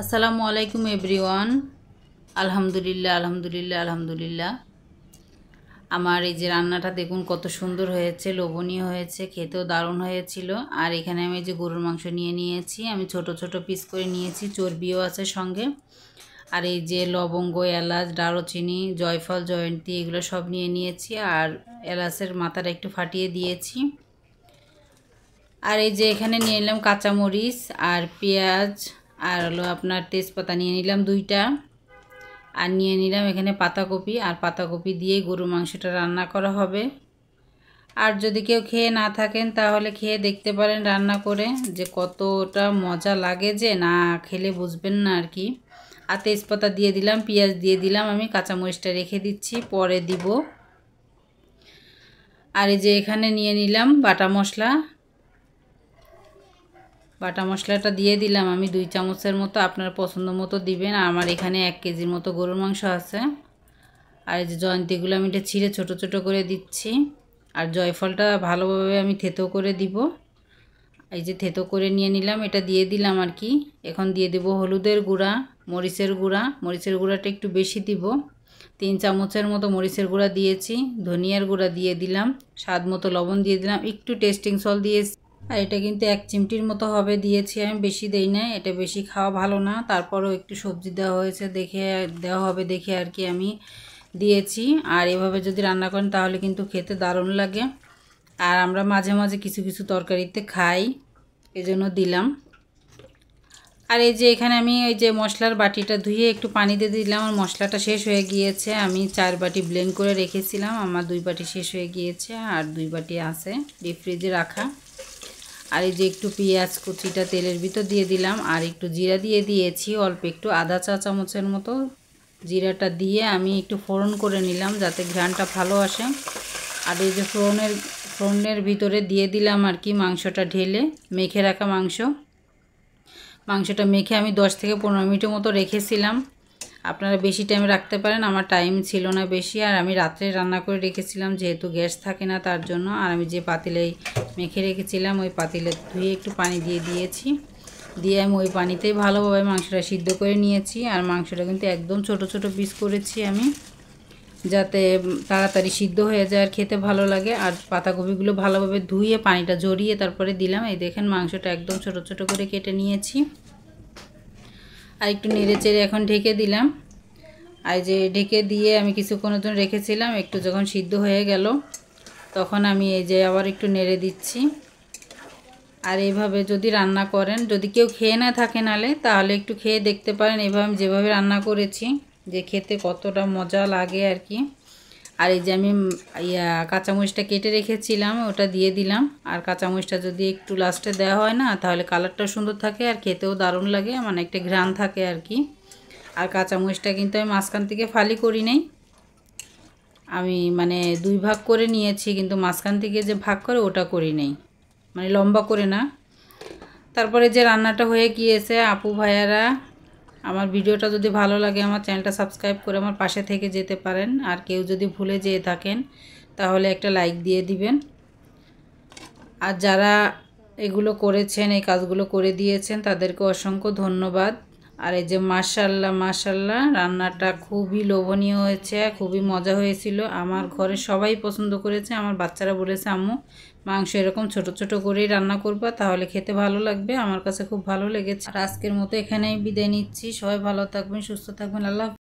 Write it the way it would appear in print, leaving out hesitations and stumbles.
আসসালামু আলাইকুম এভরিওয়ান। আলহামদুলিল্লাহ আলহামদুলিল্লাহ আলহামদুলিল্লাহ। আমার এই যে রান্নাটা দেখুন কত সুন্দর হয়েছে, লোভনীয় হয়েছে, খেতেও দারুণ হয়েছিল। আর এখানে আমি যে গরুর মাংস নিয়ে নিয়েছি, আমি ছোট ছোট পিস করে নিয়েছি, চর্বিও আছে সঙ্গে। আর এই যে লবঙ্গ, এলাচ, দারুচিনি, জয়ফল, জয়ন্তী এগুলো সব নিয়ে নিয়েছি। আর এলাচের মাথাটা একটু ফাটিয়ে দিয়েছি। আর এই যে এখানে নিয়ে নিলাম কাঁচামরিচ আর পেঁয়াজ, আর হলো আপনার তেজপাতা নিয়ে নিলাম 2টা। আর নিয়ে নিলাম এখানে পাতাকপি, আর পাতাকপি দিয়েই গরুর মাংসটা রান্না করা হবে। আর যদি কেউ খেয়ে না থাকেন তাহলে খেয়ে দেখতে পারেন রান্না করে, যে কতটা মজা লাগে, যে না খেলে বুঝবেন না আর কি। আর তেজপাতা দিয়ে দিলাম, পেঁয়াজ দিয়ে দিলাম, আমি কাঁচামরিচটা রেখে দিচ্ছি, পরে দিব। আর এই যে এখানে নিয়ে নিলাম বাটা মশলাটা দিয়ে দিলাম আমি 2 চামচের মতো, আপনার পছন্দ মতো দিবেন। আমার এখানে 1 কেজির মতো গরুর মাংস আছে। আর এই যে জয়ন্তীগুলো আমি এটা ছিঁড়ে ছোট ছোট করে দিচ্ছি। আর জয়ফলটা ভালোভাবে আমি থেতো করে দিব। এই যে থেতো করে নিয়ে নিলাম, এটা দিয়ে দিলাম আর কি। এখন দিয়ে দেব হলুদের গুঁড়া, মরিচের গুঁড়াটা একটু বেশি দিব, 3 চামচের মতো মরিচের গুঁড়া দিয়েছি। ধনিয়ার গুঁড়া দিয়ে দিলাম, স্বাদ মতো লবণ দিয়ে দিলাম, একটু টেস্টিং সল্ট দিয়েছি। আর এটা কিন্তু 1 চিমটির মতো হবে দিয়েছি, আমি বেশি দেই না, এটা বেশি খাওয়া ভালো না। তারপরেও একটু সবজি দেওয়া হয়েছে দেখে, দেওয়া হবে দেখে আর কি আমি দিয়েছি। আর এভাবে যদি রান্না করেন তাহলে কিন্তু খেতে দারুণ লাগে। আর আমরা মাঝে মাঝে কিছু কিছু তরকারিতে খাই, এজন্য দিলাম। আর এই যে এখানে আমি ওই যে মশলার বাটিটা ধুয়ে একটু পানি দিয়ে দিলাম। আর মশলাটা শেষ হয়ে গিয়েছে, আমি 4 বাটি ব্লেন্ড করে রেখেছিলাম, আমার 2 বাটি শেষ হয়ে গিয়েছে, আর 2 বাটি আছে ডিপ ফ্রিজে রাখা। আর এই যে একটু পেঁয়াজ কুচিটা তেলের ভিতর দিয়ে দিলাম, আর একটু জিরা দিয়ে দিয়েছি অল্প একটু, আধা চা চামচের মতো জিরাটা দিয়ে আমি একটু ফোড়ন করে নিলাম যাতে ঘ্রাণটা ভালো আসে। আর এই যে ফোড়নের ভিতরে দিয়ে দিলাম আর কি মাংসটা ঢেলে, মেখে রাখা মাংসটা মেখে আমি 10 থেকে 15 মিনিটের মতো রেখেছিলাম। আপনারা বেশি টাইম রাখতে পারেন, আমার টাইম ছিল না বেশি। আর আমি রাত্রে রান্না করে রেখেছিলাম, যেহেতু গ্যাস থাকে না তার জন্য। আর আমি যে পাতিলে মেখে রেখেছিলাম ওই পাতিলে ধুয়ে একটু পানি দিয়ে দিয়েছি, দিয়ে আমি ওই পানিতেই ভালোভাবে মাংসটা সিদ্ধ করে নিয়েছি। আর মাংসটা কিন্তু একদম ছোট ছোট পিস করেছি আমি, যাতে তাড়াতাড়ি সিদ্ধ হয়ে যায় আর খেতে ভালো লাগে। আর পাতাকপিগুলো ভালোভাবে ধুয়ে পানিটা ঝরিয়ে তারপরে দিলাম। এই দেখেন মাংসটা একদম ছোট ছোট করে কেটে নিয়েছি। আর একটু নেড়ে চেড়ে এখন ঢেকে দিলাম। আর যে ঢেকে দিয়ে আমি কিছুক্ষণের জন্য রেখেছিলাম, একটু যখন সিদ্ধ হয়ে গেল তখন আমি এই যে আবার একটু নেড়ে দিচ্ছি। আর এইভাবে যদি রান্না করেন, যদি কেউ খেয়ে না থাকে নালে, তাহলে একটু খেয়ে দেখতে পারেন এভাবে আমি যেভাবে রান্না করেছি, যে খেতে কতটা মজা লাগে আর কি। আর এই যে আমি কাঁচামরিচটা কেটে রেখেছিলাম ওটা দিয়ে দিলাম। আর কাঁচামরিচটা যদি একটু লাস্টে দেওয়া হয় না, তাহলে কালারটা সুন্দর থাকে আর খেতেও দারুণ লাগে, মানে একটা ঘ্রাণ থাকে আর কি। আর কাঁচামরিচটা কিন্তু আমি মাঝখান থেকে ফালি করি নাই, আমি মানে 2 ভাগ করে নিয়েছি, কিন্তু মাঝখান থেকে যে ভাগ করে ওটা করি নাই, মানে লম্বা করে না। তারপরে যে রান্নাটা হয়ে গিয়েছে, আপু ভাইয়ারা আমার ভিডিওটা যদি ভালো লাগে আমার চ্যানেলটা সাবস্ক্রাইব করে আমার পাশে থেকে যেতে পারেন। আর কেউ যদি ভুলে যেয়ে থাকেন তাহলে একটা লাইক দিয়ে দিবেন। আর যারা এগুলো করেছেন, এই কাজগুলো করে দিয়েছেন, তাদেরকে অসংখ্য ধন্যবাদ। আর এই যে মাশাআল্লাহ মাশাআল্লাহ, রান্নাটা খুবই লোভনীয় হয়েছে, খুবই মজা হয়েছিল। আমার ঘরে সবাই পছন্দ করেছে, আমার বাচ্চারা বলেছে আম্মু মাংস এরকম ছোট ছোট করেই রান্না করবা, তাহলে খেতে ভালো লাগবে। আমার কাছে খুব ভালো লেগেছে। আর আজকের মতো এখানেই বিদায় নিচ্ছি, সবাই ভালো থাকবেন, সুস্থ থাকবেন, আল্লাহ।